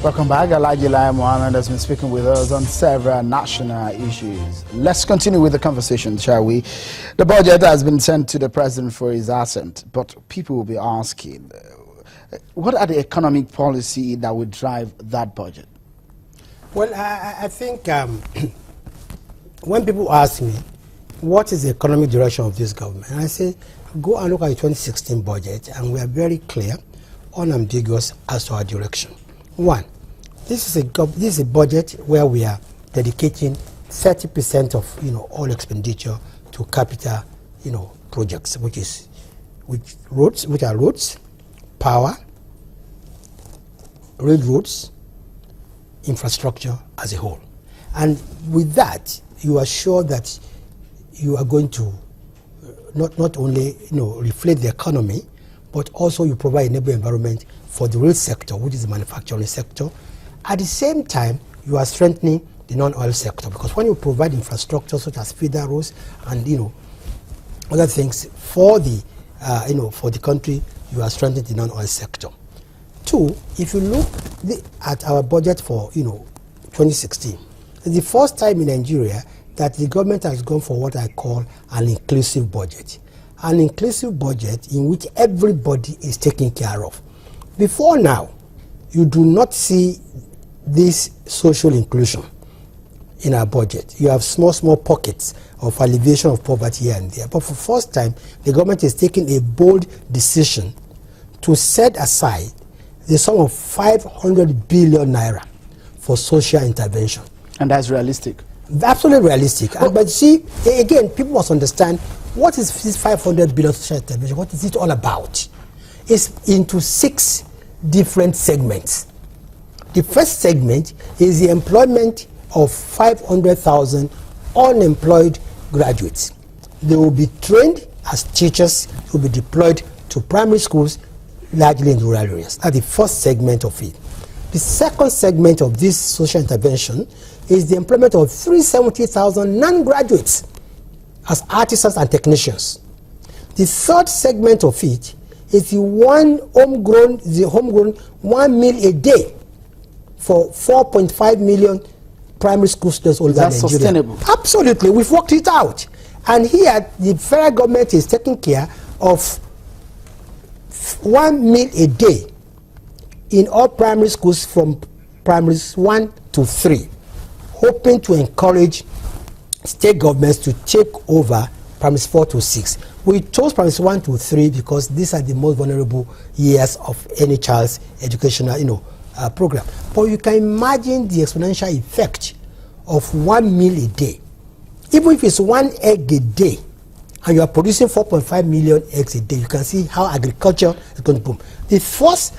Welcome back. Alhaji Lai Mohammed has been speaking with us on several national issues. Let's continue with the conversation, shall we? The budget has been sent to the president for his assent, but people will be asking, what are the economic policy that would drive that budget? Well, I think when people ask me, what is the economic direction of this government? And I say, go and look at the 2016 budget, and we are very clear, unambiguous as to our direction. One, this is a budget where we are dedicating 30% of all expenditure to capital projects, which are roads, power, railroads, infrastructure as a whole. And with that, you are sure that you are going to not only reflate the economy, but also you provide a enabling environment for the real sector, which is the manufacturing sector. At the same time, you are strengthening the non-oil sector, because when you provide infrastructure such as feeder roads and other things for the for the country, you are strengthening the non-oil sector. Two, if you look at our budget for 2016, it's the first time in Nigeria that the government has gone for what I call an inclusive budget. An inclusive budget in which everybody is taken care of. Before now, you do not see this social inclusion in our budget. You have small pockets of alleviation of poverty here and there. But for the first time, the government is taking a bold decision to set aside the sum of 500 billion naira for social intervention. And that's realistic? Absolutely realistic. But see, again, people must understand, what is this 500 billion social intervention? What is it all about? It's into 6 different segments. The first segment is the employment of 500,000 unemployed graduates. They will be trained as teachers, who will be deployed to primary schools, largely in rural areas. That's the first segment of it. The second segment of this social intervention is the employment of 370,000 non-graduates as artisans and technicians. The third segment of it is the homegrown 1 meal a day for 4.5 million primary school students older than Nigeria. That's sustainable. Absolutely, we've worked it out. And here, the federal government is taking care of 1 meal a day in all primary schools from primaries 1 to 3, hoping to encourage state governments to take over primaries 4 to 6. We chose primaries 1 to 3 because these are the most vulnerable years of any child's educational program. But you can imagine the exponential effect of 1 meal a day. Even if it's 1 egg a day, and you are producing 4.5 million eggs a day, you can see how agriculture is going to boom. The fourth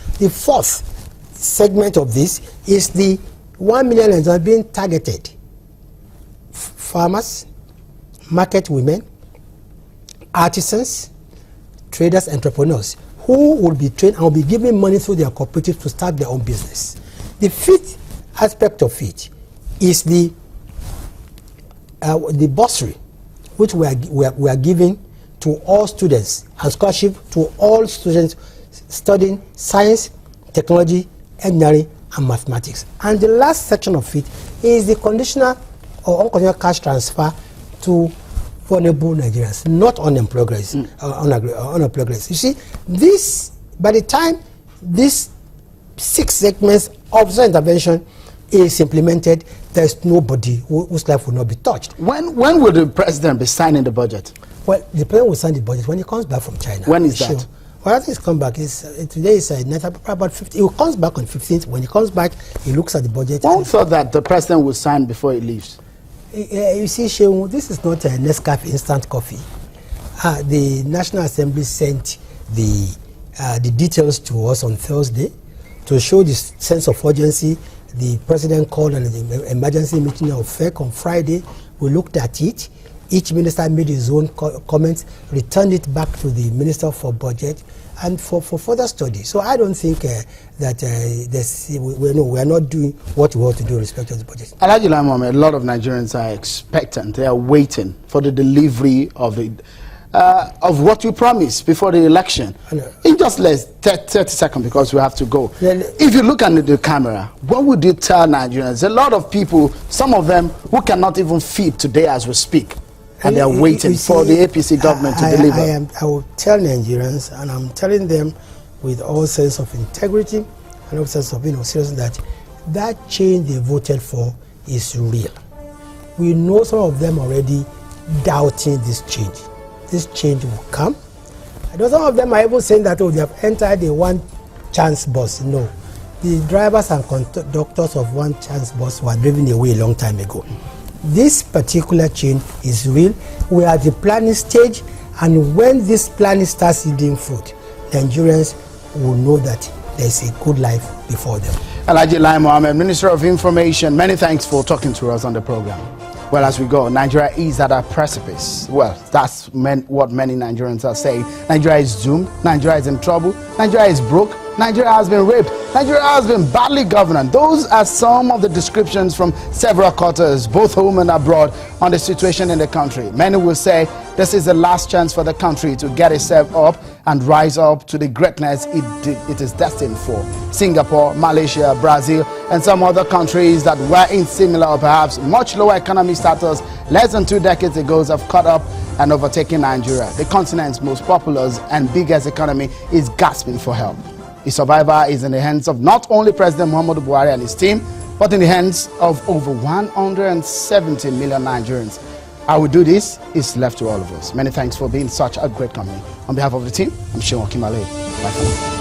segment of this is the 1 million that are being targeted. Farmers, market women, artisans, traders, entrepreneurs, who will be trained and will be given money through their cooperatives to start their own business. The fifth aspect of it is the bursary, which we are giving to all students, and scholarship to all students studying science, technology, engineering, and mathematics. And the last section of it is the conditional or unconditional cash transfer to vulnerable Nigerians, not unemployed graduates. You see, this, by the time these 6 segments of social intervention is implemented, there's nobody whose life will not be touched. When will the president be signing the budget? Well, the president will sign the budget when he comes back from China. When is that? Well, I think he's come back. Today is about 15. He comes back on 15th. When he comes back, he looks at the budget. One thought that the president will sign before he leaves. You see, Shehu, this is not a Nescafe instant coffee. The National Assembly sent the details to us on Thursday to show the sense of urgency. The president called an emergency meeting of FEC on Friday. We looked at it. Each minister made his own comments, returned it back to the Minister for Budget, and for further study. So I don't think that we are not doing what we want to do in respect to the budget. Alhaji Lai Mohammed, a lot of Nigerians are expectant. They are waiting for the delivery of the of what you promised before the election. In just less 30 seconds, because we have to go. If you look at the camera, what would you tell Nigerians? A lot of people, some of them who cannot even feed today as we speak, and they are waiting for the APC government to deliver. I will tell Nigerians, and I'm telling them with all sense of integrity and all sense of seriousness, that change they voted for is real. We know some of them already doubting this change. This change will come. I know some of them are even saying that, oh, they have entered a one-chance bus. No. The drivers and conductors of one-chance bus were driven away a long time ago. This particular change is real. We are at the planning stage, and when this planning starts yielding fruit, Nigerians will know that there is a good life before them. Alhaji Lai Mohammed, Minister of Information, many thanks for talking to us on the program. Well, as we go, Nigeria is at a precipice. Well, that's what many Nigerians are saying. Nigeria is doomed. Nigeria is in trouble. Nigeria is broke. Nigeria has been raped. Nigeria has been badly governed. Those are some of the descriptions from several quarters, both home and abroad, on the situation in the country. Many will say this is the last chance for the country to get itself up and rise up to the greatness it is destined for. Singapore, Malaysia, Brazil, and some other countries that were in similar or perhaps much lower economic status less than 2 decades ago have caught up and overtaken Nigeria. The continent's most populous and biggest economy is gasping for help. The survivor is in the hands of not only President Muhammadu Buhari and his team, but in the hands of over 170 million Nigerians. How we do this is left to all of us. Many thanks for being such a great company. On behalf of the team, I'm Sean Kimale. Bye for now.